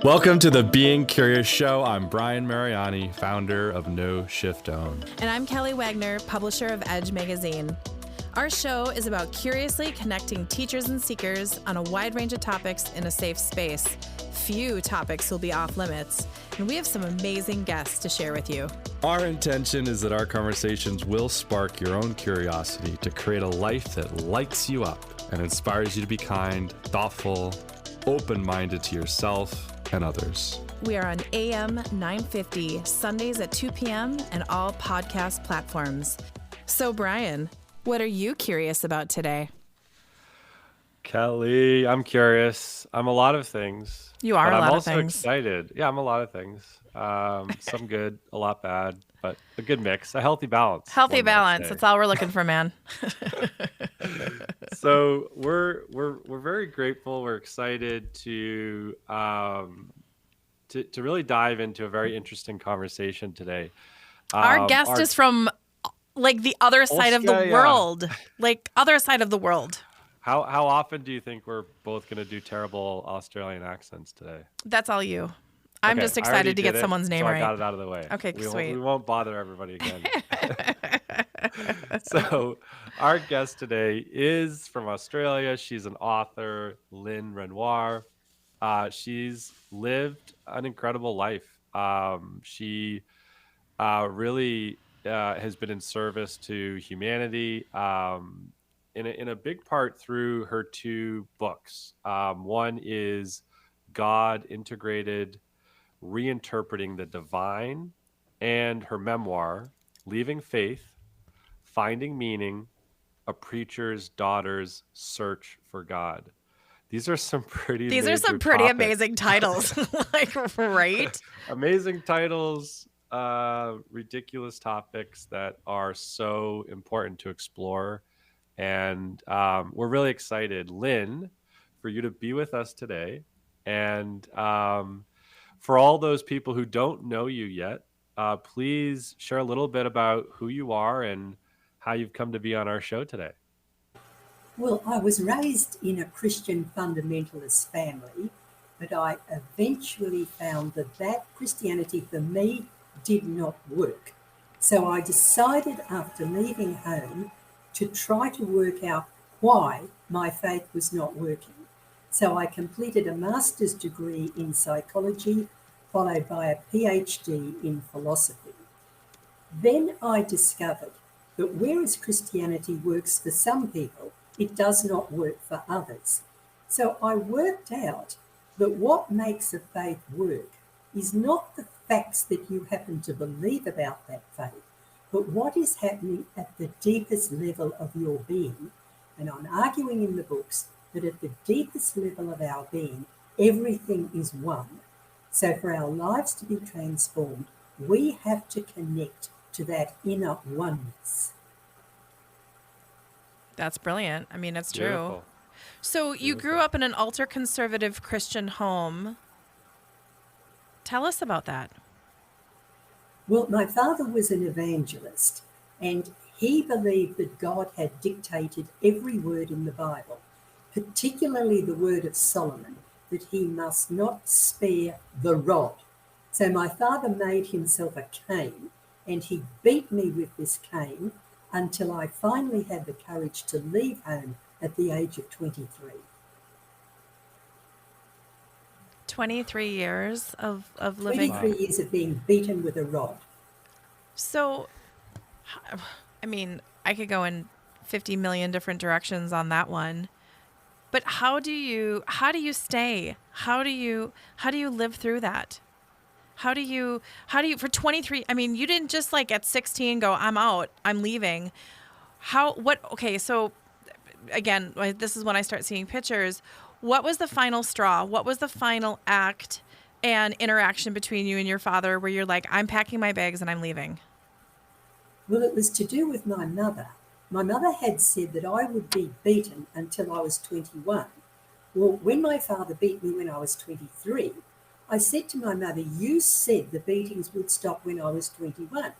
Welcome to the Being Curious Show. I'm Brian Mariani, founder of No Shift Own. And I'm Kelly Wagner, publisher of Edge Magazine. Our show is about curiously connecting teachers and seekers on a wide range of topics in a safe space. Few topics will be off limits, and we have some amazing guests to share with you. Our intention is that our conversations will spark your own curiosity to create a life that lights you up and inspires you to be kind, thoughtful, open-minded to yourself and others. We are on AM 950, Sundays at 2 p.m. and all podcast platforms. So, Brian, what are you curious about today? Kelly, I'm curious. I'm a lot of things. You are a lot of things. I'm also excited. Yeah, I'm a lot of things. Some good, a lot bad, but a good mix, a healthy balance. Healthy balance. That's all we're looking for, man. So we're very grateful. We're excited to really dive into a very interesting conversation today. Our guest is from like the other side of the world, like other side of the world. How often do you think we're both going to do terrible Australian accents today? That's all you. I'm just excited to get someone's name right. I got it out of the way. Okay, sweet. We won't bother everybody again. So our guest today is from Australia. She's an author, Lynne Renoir. She's lived an incredible life. She really has been in service to humanity. In a big part through her two books. One is God Integrated, Reinterpreting the Divine, and her memoir, Leaving Faith, Finding Meaning, A Preacher's Daughter's Search for God. These are some pretty amazing titles. Like, right? Amazing titles, ridiculous topics that are so important to explore. And we're really excited, Lynne, for you to be with us today. And for all those people who don't know you yet, please share a little bit about who you are and how you've come to be on our show today. Well, I was raised in a Christian fundamentalist family, but I eventually found that Christianity for me did not work. So I decided after leaving home to try to work out why my faith was not working. So I completed a master's degree in psychology, followed by a PhD in philosophy. Then I discovered that whereas Christianity works for some people, it does not work for others. So I worked out that what makes a faith work is not the facts that you happen to believe about that faith, but what is happening at the deepest level of your being. And I'm arguing in the books that at the deepest level of our being, everything is one. So for our lives to be transformed, we have to connect to that inner oneness. That's brilliant. I mean, it's true. Beautiful. So you grew up in an ultra-conservative Christian home. Tell us about that. Well, my father was an evangelist, and he believed that God had dictated every word in the Bible, particularly the word of Solomon, that he must not spare the rod. So my father made himself a cane, and he beat me with this cane until I finally had the courage to leave home at the age of 23. 23 years of living. 23 years of being beaten with a rod. So, I mean, I could go in 50 million different directions on that one. But how do you stay? How do you live through that? How do you for 23, I mean, you didn't just like at 16 go, I'm out, I'm leaving. Okay, so again, this is when I start seeing pictures. What was the final straw? What was the final act and interaction between you and your father where you're like, I'm packing my bags and I'm leaving? Well, it was to do with my mother. My mother had said that I would be beaten until I was 21. Well, when my father beat me when I was 23, I said to my mother, you said the beatings would stop when I was 21.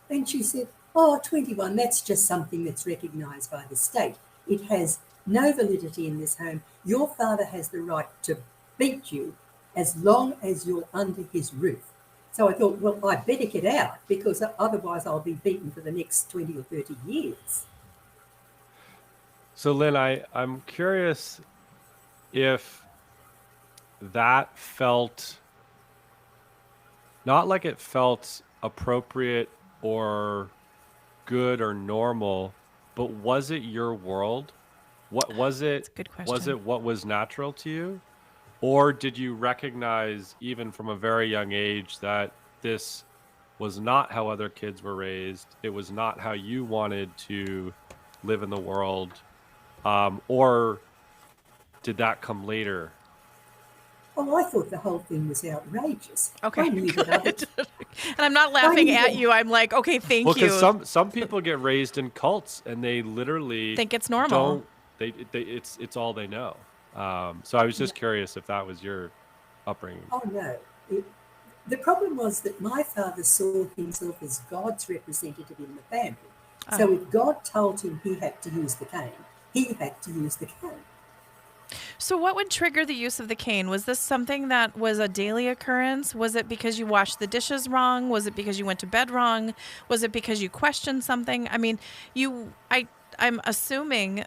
And she said, 21, that's just something that's recognised by the state. It has no validity in this home. Your father has the right to beat you as long as you're under his roof. So I thought, well, I better get out because otherwise I'll be beaten for the next 20 or 30 years. So Lynn, I'm curious if that felt not like it felt appropriate or good or normal, but was it your world? What was it? That's a good question. Was it what was natural to you? Or did you recognize even from a very young age that this was not how other kids were raised? It was not how you wanted to live in the world? Or did that come later? Oh, I thought the whole thing was outrageous. Okay, I knew that others, and I'm not laughing at you. I'm like, okay, thank you. Because some people get raised in cults and they literally think it's normal. It's all they know. So I was just curious if that was your upbringing. Oh, no. The problem was that my father saw himself as God's representative in the family. So if God told him he had to use the cane, he had to use the cane. So what would trigger the use of the cane? Was this something that was a daily occurrence? Was it because you washed the dishes wrong? Was it because you went to bed wrong? Was it because you questioned something? I mean, I'm assuming,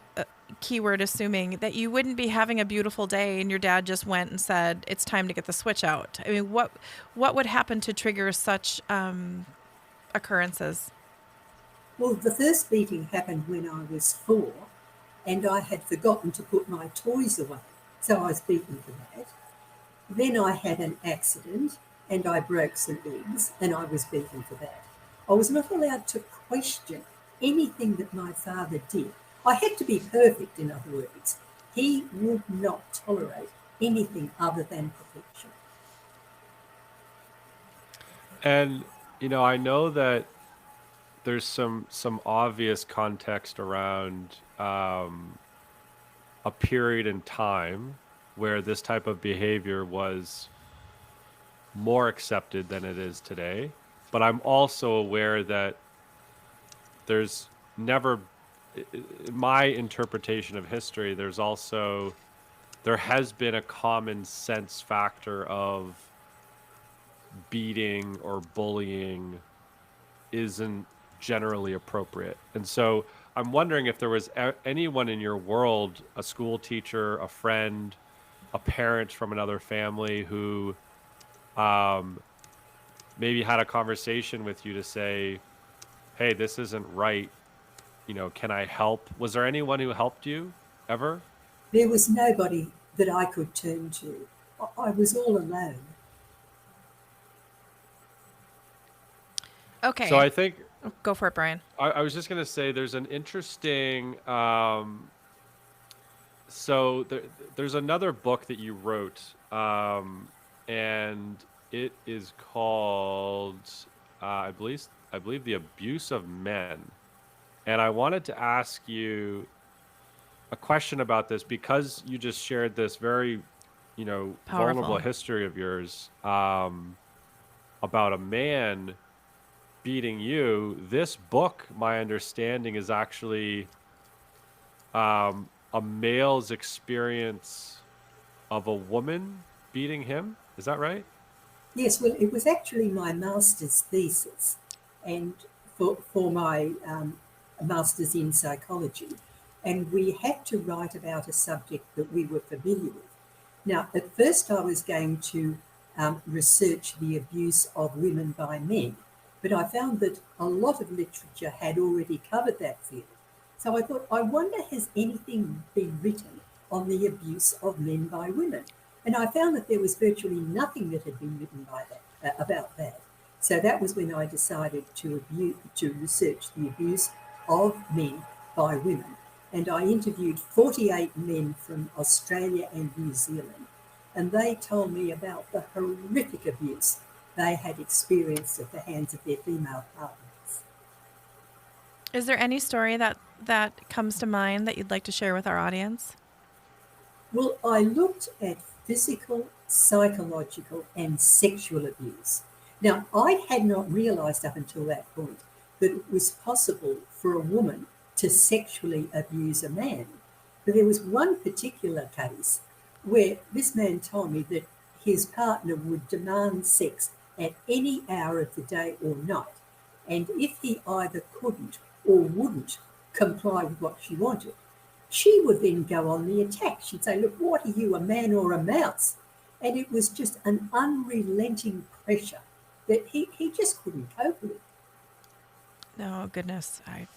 keyword assuming, that you wouldn't be having a beautiful day and your dad just went and said, it's time to get the switch out. I mean, what would happen to trigger such occurrences? Well, the first beating happened when I was 4 and I had forgotten to put my toys away. So I was beaten for that. Then I had an accident and I broke some eggs and I was beaten for that. I was not allowed to question anything that my father did. I had to be perfect, in other words. He would not tolerate anything other than perfection. And, I know that there's some obvious context around a period in time where this type of behavior was more accepted than it is today. But I'm also aware that there's never, in my interpretation of history, there has been a common sense factor of beating or bullying isn't generally appropriate. And so I'm wondering if there was anyone in your world, a school teacher, a friend, a parent from another family who maybe had a conversation with you to say, hey, this isn't right. Can I help? Was there anyone who helped you ever? There was nobody that I could turn to. I was all alone. Okay. So I think... Go for it, Brian. I was just going to say there's an interesting... so there's another book that you wrote, and it is called, I believe, The Abuse of Men. And I wanted to ask you a question about this because you just shared this very, vulnerable history of yours about a man beating you. This book, my understanding, is actually a male's experience of a woman beating him. Is that right? Yes, well, it was actually my master's thesis and for my master's in psychology. And we had to write about a subject that we were familiar with. Now, at first I was going to research the abuse of women by men, but I found that a lot of literature had already covered that field. So I thought, I wonder, has anything been written on the abuse of men by women? And I found that there was virtually nothing that had been written about that. So that was when I decided to research the abuse of men by women. And I interviewed 48 men from Australia and New Zealand, and they told me about the horrific abuse they had experienced at the hands of their female partners. Is there any story that comes to mind that you'd like to share with our audience? Well, I looked at physical, psychological, and sexual abuse. Now, I had not realised up until that point that it was possible for a woman to sexually abuse a man. But there was one particular case where this man told me that his partner would demand sex at any hour of the day or night. And if he either couldn't or wouldn't comply with what she wanted, she would then go on the attack. She'd say, look, what are you, a man or a mouse? And it was just an unrelenting pressure that he just couldn't cope with. No, goodness. I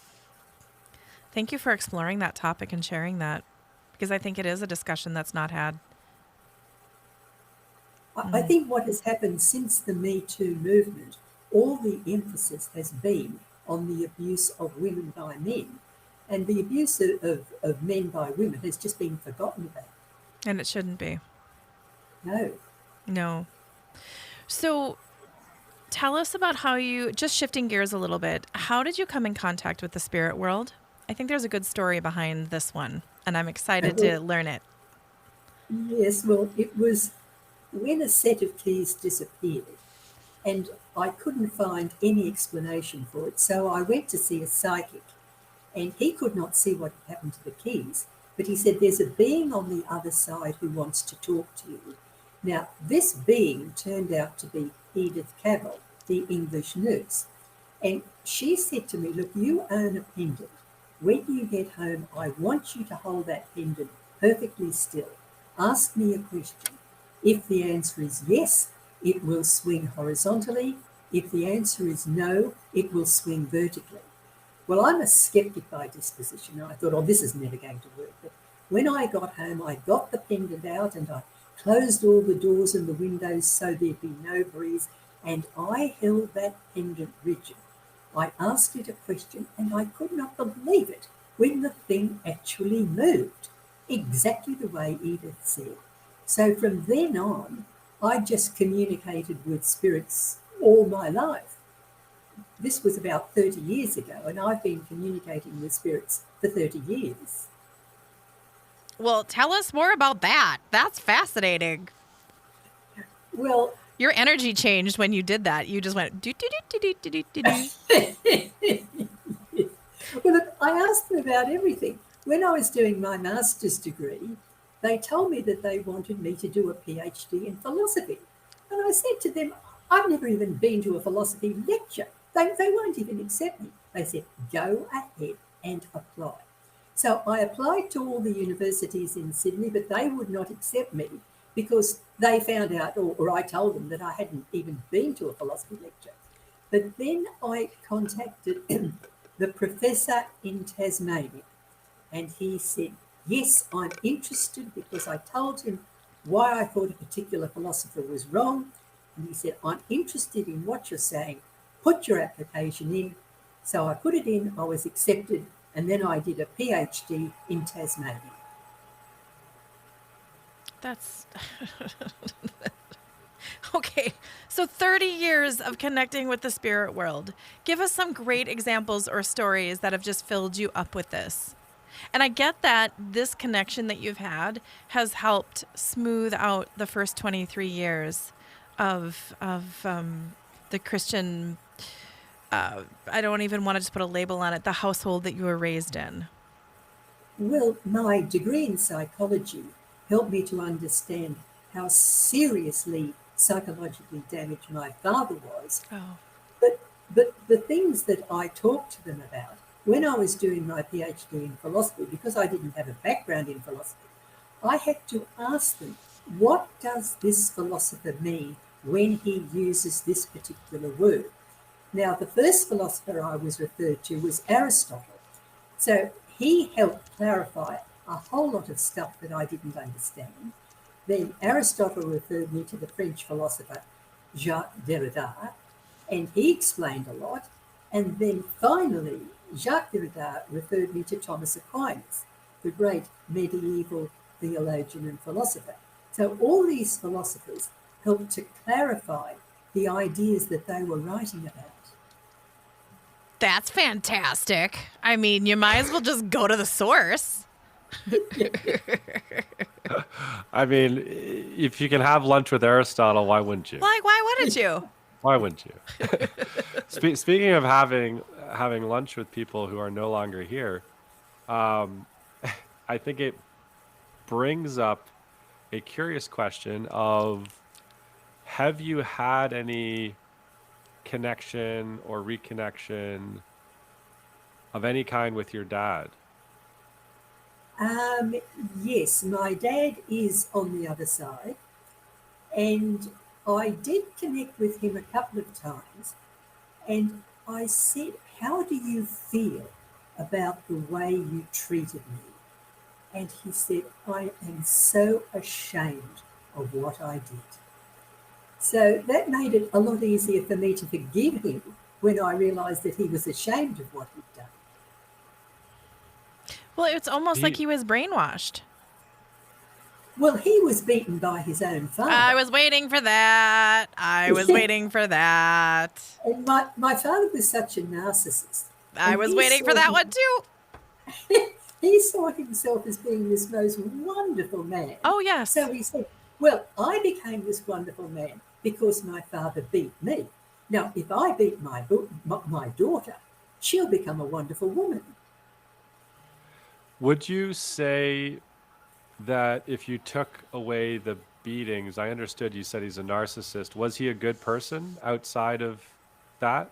thank you for exploring that topic and sharing that, because I think it is a discussion that's not had. I think what has happened since the Me Too movement, all the emphasis has been on the abuse of women by men. And the abuse of men by women has just been forgotten about. And it shouldn't be. No. No. So tell us about how you, just shifting gears a little bit, how did you come in contact with the spirit world? I think there's a good story behind this one, and I'm excited to learn it. Yes, well, it was when a set of keys disappeared, and I couldn't find any explanation for it, so I went to see a psychic, and he could not see what had happened to the keys, but he said there's a being on the other side who wants to talk to you. Now, this being turned out to be Edith Cavell, the English nurse, and she said to me, look, you own a pendant. When you get home, I want you to hold that pendant perfectly still. Ask me a question. If the answer is yes, it will swing horizontally. If the answer is no, it will swing vertically. Well, I'm a skeptic by disposition, and I thought, oh, this is never going to work. But when I got home, I got the pendant out and I closed all the doors and the windows so there'd be no breeze, and I held that pendant rigid. I asked it a question and I could not believe it when the thing actually moved, exactly the way Edith said. So from then on, I just communicated with spirits all my life. This was about 30 years ago, and I've been communicating with spirits for 30 years. Well, tell us more about that. That's fascinating. Well, your energy changed when you did that. You just went do do do do do do do do. Well, look, I asked them about everything. When I was doing my master's degree, they told me that they wanted me to do a PhD in philosophy. And I said to them, I've never even been to a philosophy lecture. They won't even accept me. They said, go ahead and apply. So I applied to all the universities in Sydney, but they would not accept me because they found out, or I told them, that I hadn't even been to a philosophy lecture. But then I contacted the professor in Tasmania, and he said, yes, I'm interested, because I told him why I thought a particular philosopher was wrong. And he said, I'm interested in what you're saying. Put your application in. So I put it in, I was accepted, and then I did a PhD in Tasmania. That's okay. So 30 years of connecting with the spirit world. Give us some great examples or stories that have just filled you up with this. And I get that this connection that you've had has helped smooth out the first 23 years of the Christian, I don't even want to just put a label on it, the household that you were raised in. Well, my degree in psychology helped me to understand how seriously psychologically damaged my father was. Oh. But the things that I talked to them about when I was doing my PhD in philosophy, because I didn't have a background in philosophy, I had to ask them, what does this philosopher mean when he uses this particular word? Now, the first philosopher I was referred to was Aristotle. So he helped clarify a whole lot of stuff that I didn't understand. Then Aristotle referred me to the French philosopher Jacques Derrida, and he explained a lot. And then finally, Jacques Derrida referred me to Thomas Aquinas, the great medieval theologian and philosopher. So all these philosophers helped to clarify the ideas that they were writing about. That's fantastic. I mean, you might as well just go to the source. I mean, if you can have lunch with Aristotle, why wouldn't you? Like, why wouldn't you? Why wouldn't you? Speaking of having lunch with people who are no longer here, I think it brings up a curious question of have you had any connection or reconnection of any kind with your dad? Um, yes, my dad is on the other side, and I did connect with him a couple of times, and I said, "How do you feel about the way you treated me?" And he said, "I am so ashamed of what I did." So that made it a lot easier for me to forgive him when I realised that he was ashamed of what he'd done. Well, it's almost like He he was brainwashed. Well, he was beaten by his own father. I was waiting for that. I was waiting for that. And my father was such a narcissist. I And was he waiting for saw that him- one too. He saw himself as being this most wonderful man. Oh, yes. So he said, "Well, I became this wonderful man because my father beat me. Now, if I beat my daughter, she'll become a wonderful woman." Would you say that if you took away the beatings, I understood you said he's a narcissist. Was he a good person outside of that?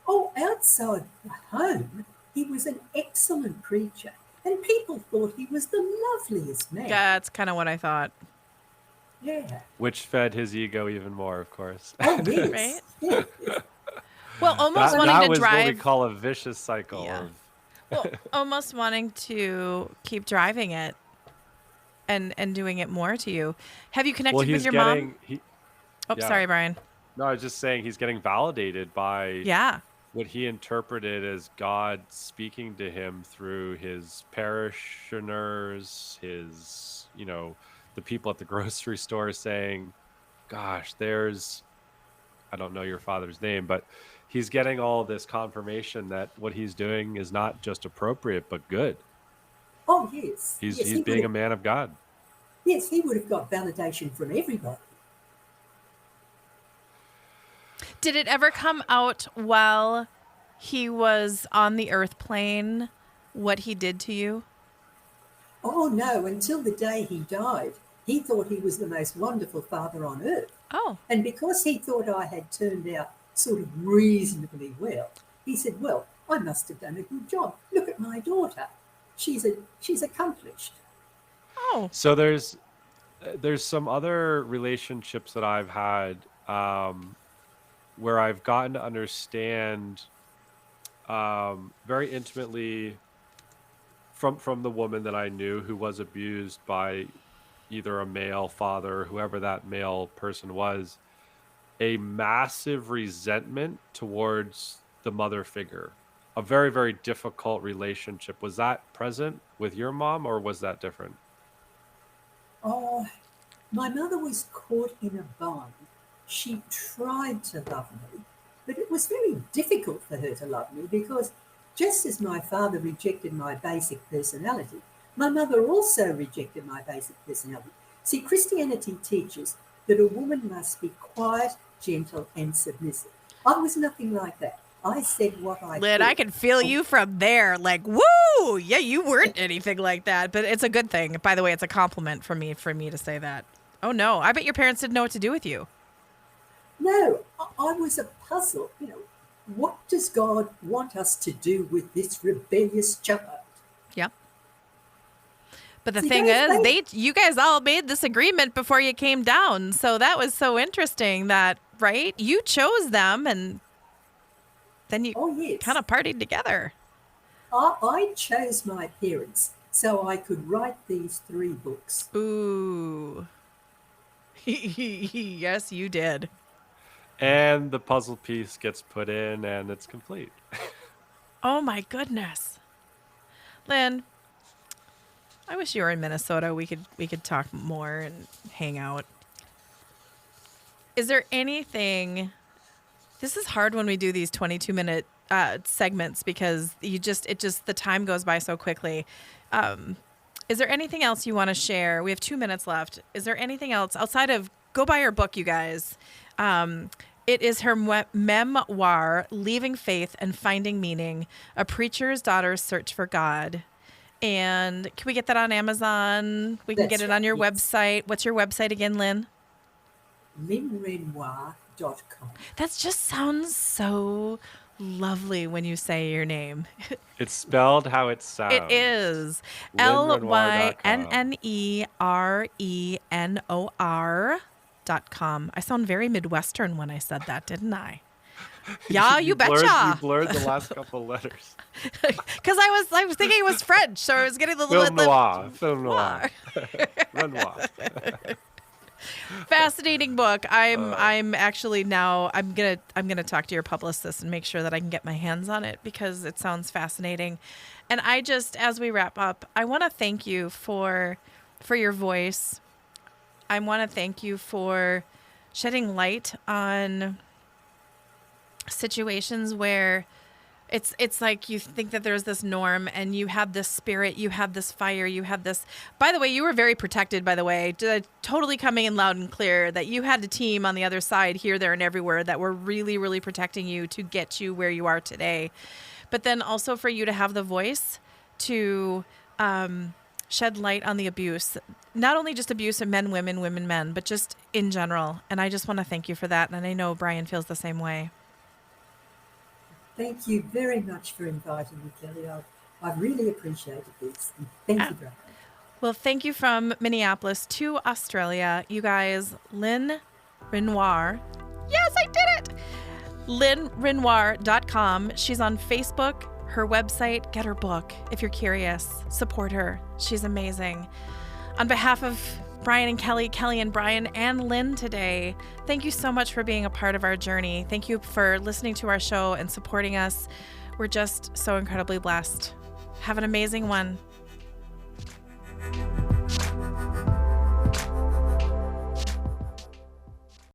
Oh, outside the home, he was an excellent preacher, and people thought he was the loveliest man. That's kind of what I thought. Yeah. Which fed his ego even more, of course. Oh, yes. Right? Yes. Well, almost That wanting to was what we drive. call a vicious cycle. Yeah. Of, Well, almost wanting to keep driving it and doing it more to you. Have you connected well, with he's your getting. mom? Oh, yeah. sorry, Brian. No, I was just saying he's getting validated by Yeah. what he interpreted as God speaking to him through his parishioners, his, the people at the grocery store saying, "Gosh, I don't know your father's name, but he's getting all this confirmation that what he's doing is not just appropriate, but good. Oh, yes. He's yes, he's being a man of God." Yes, he would have got validation from everybody. Did it ever come out while he was on the earth plane what he did to you? Oh, no, until the day he died, he thought he was the most wonderful father on earth. Oh, And because he thought I had turned out sort of reasonably well, he said, "Well, I must have done a good job. Look at my daughter. She's accomplished." oh, So there's some other relationships that I've had where I've gotten to understand very intimately from the woman that I knew who was abused by either a male father or whoever that male person was, a massive resentment towards the mother figure. A very, very difficult relationship. Was that present with your mom or was that different? Oh, my mother was caught in a bind. She tried to love me, but it was very difficult for her to love me because just as my father rejected my basic personality, my mother also rejected my basic personality. See, Christianity teaches that a woman must be quiet, gentle, and submissive. I was nothing like that. I said what I Lynn, thought. I can feel you from there. Like, woo! Yeah, you weren't anything like that, but it's a good thing. By the way, it's a compliment for me to say that. Oh no, I bet your parents didn't know what to do with you. No, I was a puzzle. What does God want us to do with this rebellious child? Yep. But the See, thing those is, you guys all made this agreement before you came down. So that was so interesting that, right? You chose them and then you Oh, yes. kind of partied together. I chose my parents so I could write these 3 books. Ooh. Yes, you did. And the puzzle piece gets put in and it's complete. Oh my goodness. Lynn, I wish you were in Minnesota. We could talk more and hang out. Is there anything? This is hard when we do these 22-minute segments because the time goes by so quickly. Is there anything else you want to share? We have 2 minutes left. Is there anything else outside of go buy her book, you guys? It is her memoir, Leaving Faith and Finding Meaning, A Preacher's Daughter's Search for God. And can we get that on Amazon? We can That's get it on your right, yes. website. What's your website again, Lynn? LynneRenoir.com. That just sounds so lovely when you say your name. It's spelled how it sounds. It is LynneRenoir.com. LynneRenor.com. I sound very Midwestern when I said that, didn't I? Yeah, you You betcha. blurred the last couple letters. Because I was thinking it was French, so I was getting the Film noir. Film noir. noir. Renoir. Fascinating book. I'm actually now I'm gonna talk to your publicist and make sure that I can get my hands on it because it sounds fascinating. And I just, as we wrap up, I want to thank you for your voice. I want to thank you for shedding light on situations where it's like you think that there's this norm and you have this spirit, you have this fire, you have this. By the way, you were very protected, by the way, totally coming in loud and clear that you had a team on the other side here, there, and everywhere that were really, really protecting you to get you where you are today. But then also for you to have the voice to shed light on the abuse, not only just abuse of men, women, men, but just in general. And I just want to thank you for that. And I know Brian feels the same way. Thank you very much for inviting me, Kelly. I've really appreciated this. And thank you, Brian. Well, thank you from Minneapolis to Australia. You guys, Lynne Renoir. Yes, I did it! LynneRenoir.com. She's on Facebook, her website. Get her book if you're curious. Support her. She's amazing. On behalf of Brian and Kelly and Brian and Lynn today, thank you so much for being a part of our journey. Thank you for listening to our show and supporting us. We're just so incredibly blessed. Have an amazing one.